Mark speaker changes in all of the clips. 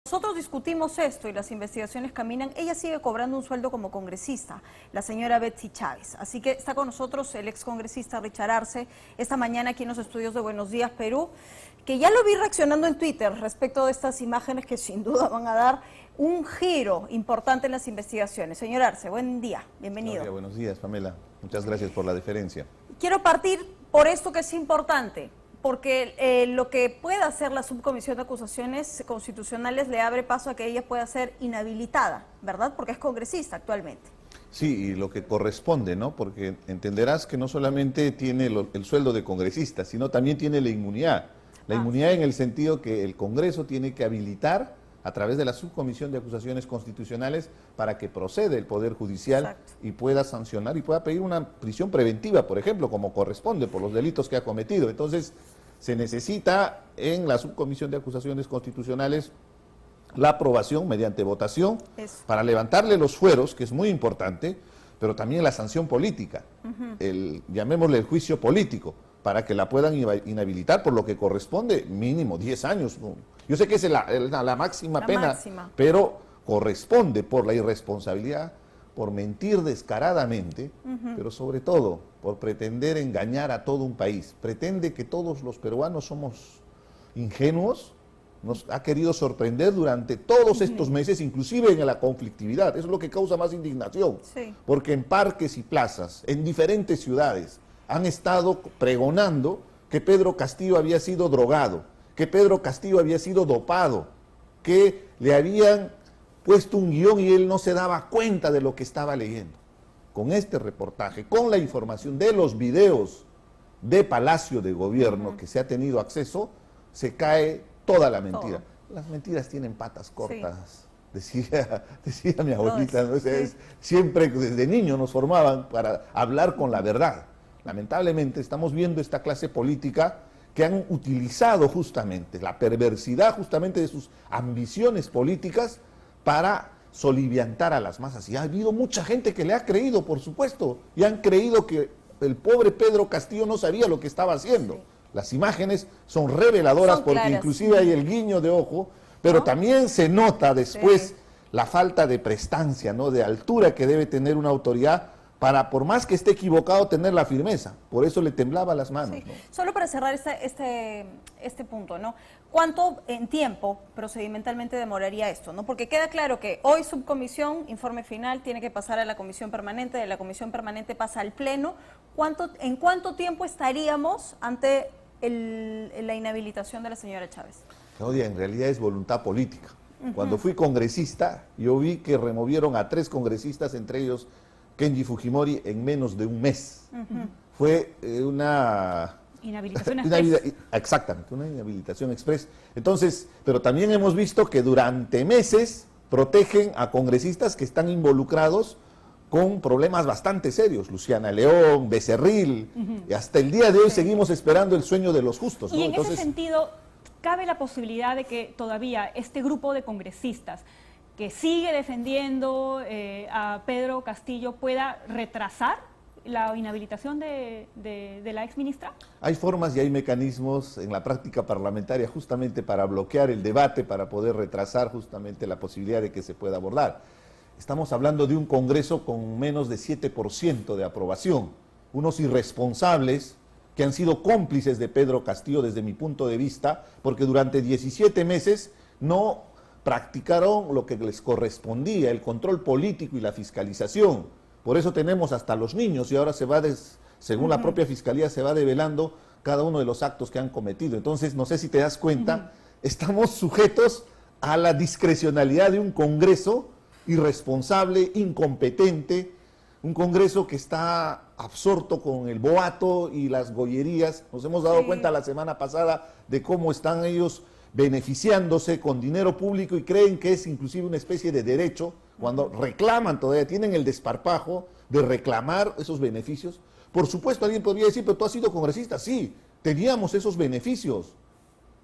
Speaker 1: Nosotros discutimos esto y las investigaciones caminan. Ella sigue cobrando un sueldo como congresista, la señora Betsy Chávez. Así que está con nosotros el excongresista Richard Arce, esta mañana aquí en los estudios de Buenos Días, Perú, que ya lo vi reaccionando en Twitter respecto de estas imágenes que sin duda van a dar un giro importante en las investigaciones. Señor Arce, buen día, bienvenido.
Speaker 2: Buenos días, Pamela. Muchas gracias por la deferencia.
Speaker 1: Quiero partir por esto que es importante, porque lo que pueda hacer la subcomisión de acusaciones constitucionales le abre paso a que ella pueda ser inhabilitada, ¿verdad? Porque es congresista actualmente.
Speaker 2: Sí, y lo que corresponde, ¿no? Porque entenderás que no solamente tiene el sueldo de congresista, sino también tiene la inmunidad. La inmunidad en el sentido que el Congreso tiene que habilitar a través de la subcomisión de acusaciones constitucionales para que proceda el Poder Judicial. Exacto. Y pueda sancionar y pueda pedir una prisión preventiva, por ejemplo, como corresponde por los delitos que ha cometido. Entonces, se necesita en la subcomisión de acusaciones constitucionales la aprobación mediante votación para levantarle los fueros, que es muy importante, pero también la sanción política, llamémosle el juicio político, para que la puedan inhabilitar por lo que corresponde, mínimo 10 años. Yo sé que es la máxima pena, pero corresponde por la irresponsabilidad, por mentir descaradamente, pero sobre todo por pretender engañar a todo un país. Pretende que todos los peruanos somos ingenuos, nos ha querido sorprender durante todos estos meses, inclusive en la conflictividad. Eso es lo que causa más indignación, porque en parques y plazas, en diferentes ciudades, han estado pregonando que Pedro Castillo había sido drogado, que Pedro Castillo había sido dopado, que le habían puesto un guión y él no se daba cuenta de lo que estaba leyendo. Con este reportaje, con la información de los videos de Palacio de Gobierno que se ha tenido acceso, se cae toda la mentira. Las mentiras tienen patas cortas, decía mi abuelita, ¿no? Siempre desde niño nos formaban para hablar con la verdad. Lamentablemente estamos viendo esta clase política que han utilizado justamente la perversidad justamente de sus ambiciones políticas para soliviantar a las masas. Y ha habido mucha gente que le ha creído, por supuesto, y han creído que el pobre Pedro Castillo no sabía lo que estaba haciendo. Las imágenes son reveladoras porque inclusive hay el guiño de ojo, pero también se nota después la falta de prestancia, ¿no? De altura que debe tener una autoridad para, por más que esté equivocado, tener la firmeza. Por eso le temblaba las manos. ¿No?
Speaker 1: Solo para cerrar este punto, ¿no? ¿Cuánto en tiempo procedimentalmente demoraría esto? ¿No? Porque queda claro que hoy subcomisión, informe final, tiene que pasar a la comisión permanente, de la comisión permanente pasa al pleno. ¿En cuánto tiempo estaríamos ante la inhabilitación de la señora Chávez?
Speaker 2: Claudia, en realidad es voluntad política. Cuando fui congresista, yo vi que removieron a 3 congresistas, entre ellos Kenji Fujimori, en menos de un mes. Fue una
Speaker 3: inhabilitación express.
Speaker 2: Exactamente, una inhabilitación express. Entonces, pero también hemos visto que durante meses protegen a congresistas que están involucrados con problemas bastante serios. Luciana León, Becerril, y hasta el día de hoy seguimos esperando el sueño de los justos, ¿no?
Speaker 3: Y en ese sentido, ¿cabe la posibilidad de que todavía este grupo de congresistas que sigue defendiendo a Pedro Castillo pueda retrasar la inhabilitación de la exministra?
Speaker 2: Hay formas y hay mecanismos en la práctica parlamentaria justamente para bloquear el debate, para poder retrasar justamente la posibilidad de que se pueda abordar. Estamos hablando de un Congreso con menos de 7% de aprobación, unos irresponsables que han sido cómplices de Pedro Castillo desde mi punto de vista, porque durante 17 meses no practicaron lo que les correspondía, el control político y la fiscalización. Por eso tenemos hasta los niños y ahora se va, según la propia Fiscalía, se va develando cada uno de los actos que han cometido. Entonces, no sé si te das cuenta, estamos sujetos a la discrecionalidad de un Congreso irresponsable, incompetente, un Congreso que está absorto con el boato y las gollerías. Nos hemos dado cuenta la semana pasada de cómo están ellos beneficiándose con dinero público y creen que es inclusive una especie de derecho, cuando reclaman todavía, tienen el desparpajo de reclamar esos beneficios. Por supuesto, alguien podría decir, pero tú has sido congresista. Sí, teníamos esos beneficios,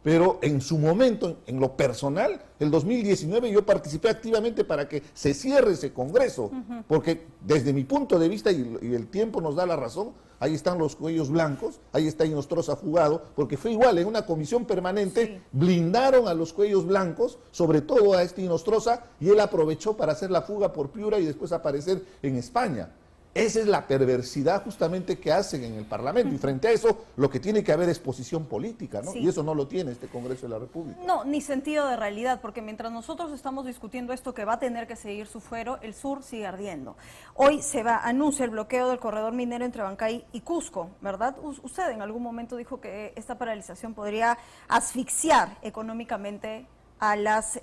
Speaker 2: Pero en su momento, en lo personal, el 2019 yo participé activamente para que se cierre ese Congreso, porque desde mi punto de vista, y el tiempo nos da la razón, ahí están los cuellos blancos, ahí está Inostroza fugado, porque fue igual, en una comisión permanente blindaron a los cuellos blancos, sobre todo a este Inostroza, y él aprovechó para hacer la fuga por Piura y después aparecer en España. Esa es la perversidad justamente que hacen en el Parlamento, y frente a eso lo que tiene que haber es posición política, ¿no?
Speaker 1: Sí.
Speaker 2: Y eso no lo tiene este Congreso de la República.
Speaker 1: No, ni sentido de realidad, porque mientras nosotros estamos discutiendo esto que va a tener que seguir su fuero, el sur sigue ardiendo. Hoy anuncia el bloqueo del corredor minero entre Bancay y Cusco, ¿verdad? Usted en algún momento dijo que esta paralización podría asfixiar económicamente a las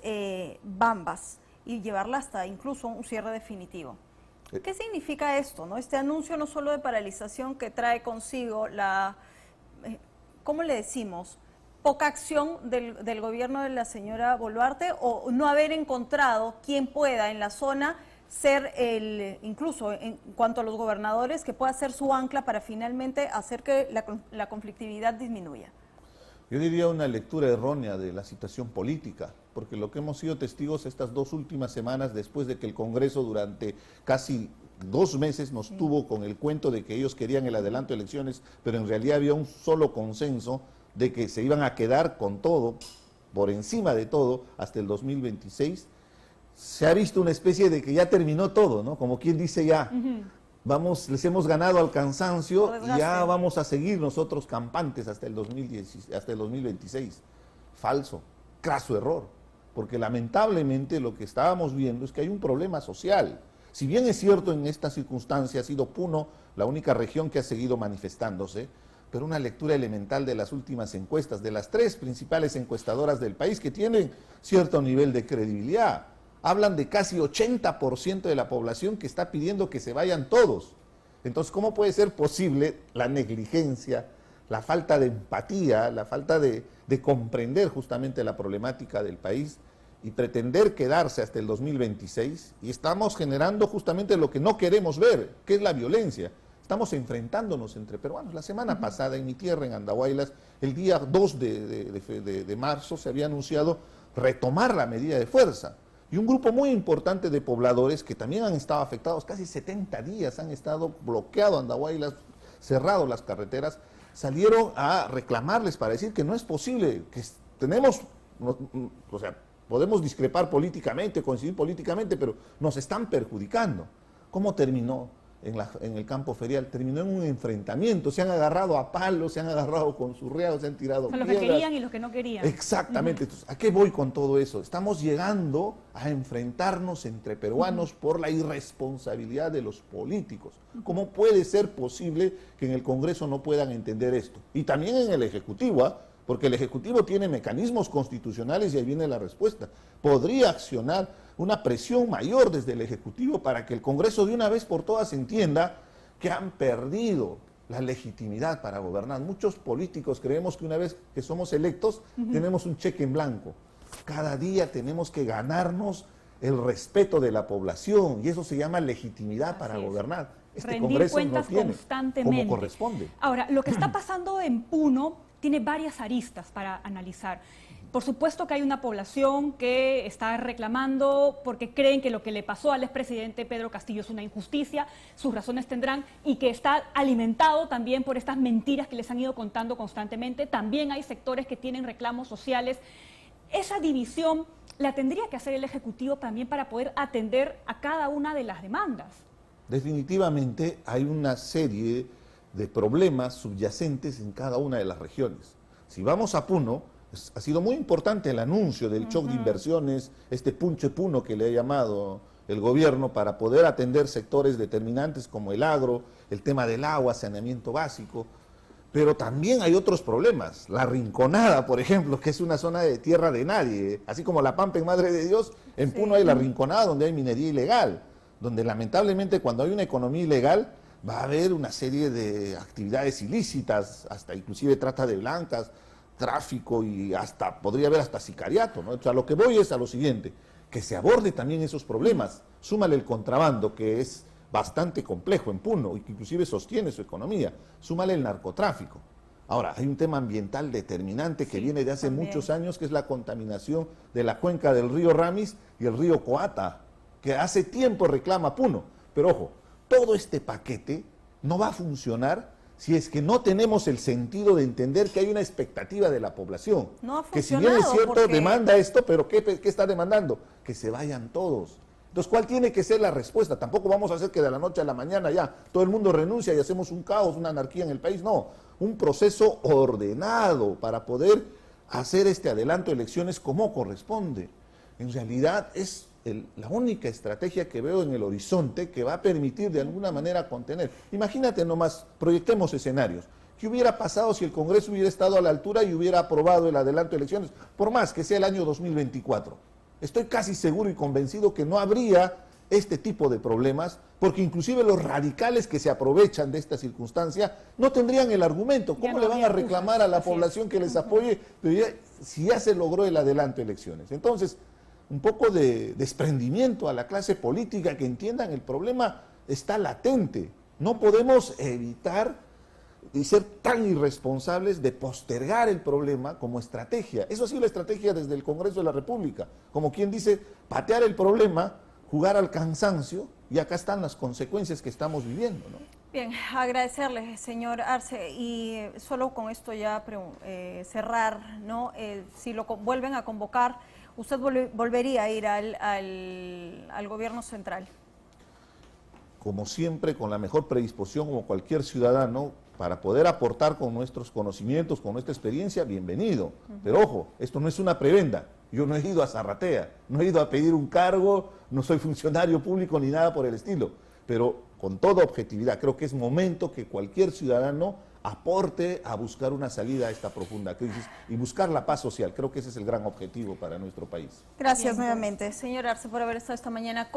Speaker 1: bambas y llevarla hasta incluso un cierre definitivo. ¿Qué significa esto, no? Este anuncio no solo de paralización que trae consigo la, ¿cómo le decimos? Poca acción del gobierno de la señora Boluarte, o no haber encontrado quien pueda en la zona ser incluso en cuanto a los gobernadores, que pueda ser su ancla para finalmente hacer que la conflictividad disminuya.
Speaker 2: Yo diría una lectura errónea de la situación política, porque lo que hemos sido testigos estas 2 últimas semanas, después de que el Congreso durante casi 2 meses nos tuvo con el cuento de que ellos querían el adelanto de elecciones, pero en realidad había un solo consenso de que se iban a quedar con todo, por encima de todo, hasta el 2026, se ha visto una especie de que ya terminó todo, ¿no? Como quien dice ya, les hemos ganado al cansancio y ya vamos a seguir nosotros campantes hasta el 2026. Falso, craso error, porque lamentablemente lo que estábamos viendo es que hay un problema social. Si bien es cierto en esta circunstancia ha sido Puno la única región que ha seguido manifestándose, pero una lectura elemental de las últimas encuestas, de las 3 principales encuestadoras del país que tienen cierto nivel de credibilidad, hablan de casi 80% de la población que está pidiendo que se vayan todos. Entonces, ¿cómo puede ser posible la negligencia, la falta de empatía, la falta de comprender justamente la problemática del país y pretender quedarse hasta el 2026? Y estamos generando justamente lo que no queremos ver, que es la violencia. Estamos enfrentándonos entre peruanos. La semana pasada en mi tierra, en Andahuaylas, el día 2 de marzo se había anunciado retomar la medida de fuerza. Y un grupo muy importante de pobladores que también han estado afectados, casi 70 días han estado bloqueado Andahuaylas, cerrado las carreteras, salieron a reclamarles para decir que no es posible, que tenemos, o sea, podemos discrepar políticamente, coincidir políticamente, pero nos están perjudicando. ¿Cómo terminó en el campo ferial? Terminó en un enfrentamiento, se han agarrado a palos, se han agarrado con surreados, se han tirado piedras.
Speaker 3: Los que querían y los que no querían.
Speaker 2: Exactamente. Entonces, ¿a qué voy con todo eso? Estamos llegando a enfrentarnos entre peruanos por la irresponsabilidad de los políticos. ¿Cómo puede ser posible que en el Congreso no puedan entender esto? Y también en el Ejecutivo, porque el Ejecutivo tiene mecanismos constitucionales y ahí viene la respuesta. Podría accionar una presión mayor desde el Ejecutivo para que el Congreso de una vez por todas entienda que han perdido la legitimidad para gobernar. Muchos políticos creemos que una vez que somos electos tenemos un cheque en blanco. Cada día tenemos que ganarnos el respeto de la población y eso se llama legitimidad para gobernar. Este
Speaker 3: rendir
Speaker 2: Congreso
Speaker 3: cuentas
Speaker 2: no tiene
Speaker 3: constantemente.
Speaker 2: como corresponde.
Speaker 3: Ahora, lo que está pasando en Puno tiene varias aristas para analizar. Por supuesto que hay una población que está reclamando porque creen que lo que le pasó al expresidente Pedro Castillo es una injusticia, sus razones tendrán, y que está alimentado también por estas mentiras que les han ido contando constantemente. También hay sectores que tienen reclamos sociales. Esa división la tendría que hacer el Ejecutivo también para poder atender a cada una de las demandas.
Speaker 2: Definitivamente hay una serie de problemas subyacentes en cada una de las regiones. Si vamos a Puno, ha sido muy importante el anuncio del shock de inversiones, este punche Puno que le ha llamado el gobierno para poder atender sectores determinantes como el agro, el tema del agua, saneamiento básico, pero también hay otros problemas. La Rinconada, por ejemplo, que es una zona de tierra de nadie, así como La Pampa en Madre de Dios, en Puno hay la Rinconada donde hay minería ilegal, donde lamentablemente cuando hay una economía ilegal va a haber una serie de actividades ilícitas, hasta inclusive trata de blancas, tráfico y hasta podría haber hasta sicariato, ¿no? O sea, lo que voy es a lo siguiente, que se aborde también esos problemas. Súmale el contrabando, que es bastante complejo en Puno y que inclusive sostiene su economía. Súmale el narcotráfico. Ahora, hay un tema ambiental determinante que viene de hace
Speaker 1: también.
Speaker 2: muchos años, que es la contaminación de la cuenca del río Ramis y el río Coata, que hace tiempo reclama Puno. Pero ojo, todo este paquete no va a funcionar si es que no tenemos el sentido de entender que hay una expectativa de la población.
Speaker 1: No ha
Speaker 2: que si bien es
Speaker 1: funcionado
Speaker 2: cierto,
Speaker 1: porque-
Speaker 2: demanda esto, pero ¿qué está demandando? Que se vayan todos. Entonces, ¿cuál tiene que ser la respuesta? Tampoco vamos a hacer que de la noche a la mañana ya todo el mundo renuncia y hacemos un caos, una anarquía en el país. No, un proceso ordenado para poder hacer este adelanto de elecciones como corresponde. En realidad es la única estrategia que veo en el horizonte que va a permitir de alguna manera contener. Imagínate nomás, proyectemos escenarios. ¿Qué hubiera pasado si el Congreso hubiera estado a la altura y hubiera aprobado el adelanto de elecciones, por más que sea el año 2024? Estoy casi seguro y convencido que no habría este tipo de problemas, porque inclusive los radicales que se aprovechan de esta circunstancia no tendrían el argumento.
Speaker 3: Ya
Speaker 2: ¿Cómo
Speaker 3: no
Speaker 2: le van a
Speaker 3: habría
Speaker 2: reclamar a la
Speaker 3: así es.
Speaker 2: población que les apoye si ya se logró el adelanto de elecciones? Entonces, un poco de desprendimiento a la clase política, que entiendan el problema está latente. No podemos evitar y ser tan irresponsables de postergar el problema como estrategia. Eso ha sido la estrategia desde el Congreso de la República. Como quien dice, patear el problema, jugar al cansancio, y acá están las consecuencias que estamos viviendo, ¿no?
Speaker 1: Bien, agradecerle, señor Arce, y solo con esto ya cerrar, ¿no? Si lo vuelven a convocar, ¿usted volvería a ir al gobierno central?
Speaker 2: Como siempre, con la mejor predisposición, como cualquier ciudadano, para poder aportar con nuestros conocimientos, con nuestra experiencia, bienvenido. Pero ojo, esto no es una prebenda. Yo no he ido a Zarratea, no he ido a pedir un cargo, no soy funcionario público ni nada por el estilo. Pero con toda objetividad, creo que es momento que cualquier ciudadano aporte a buscar una salida a esta profunda crisis y buscar la paz social. Creo que ese es el gran objetivo para nuestro país.
Speaker 1: Gracias nuevamente, señor Arce, por haber estado esta mañana con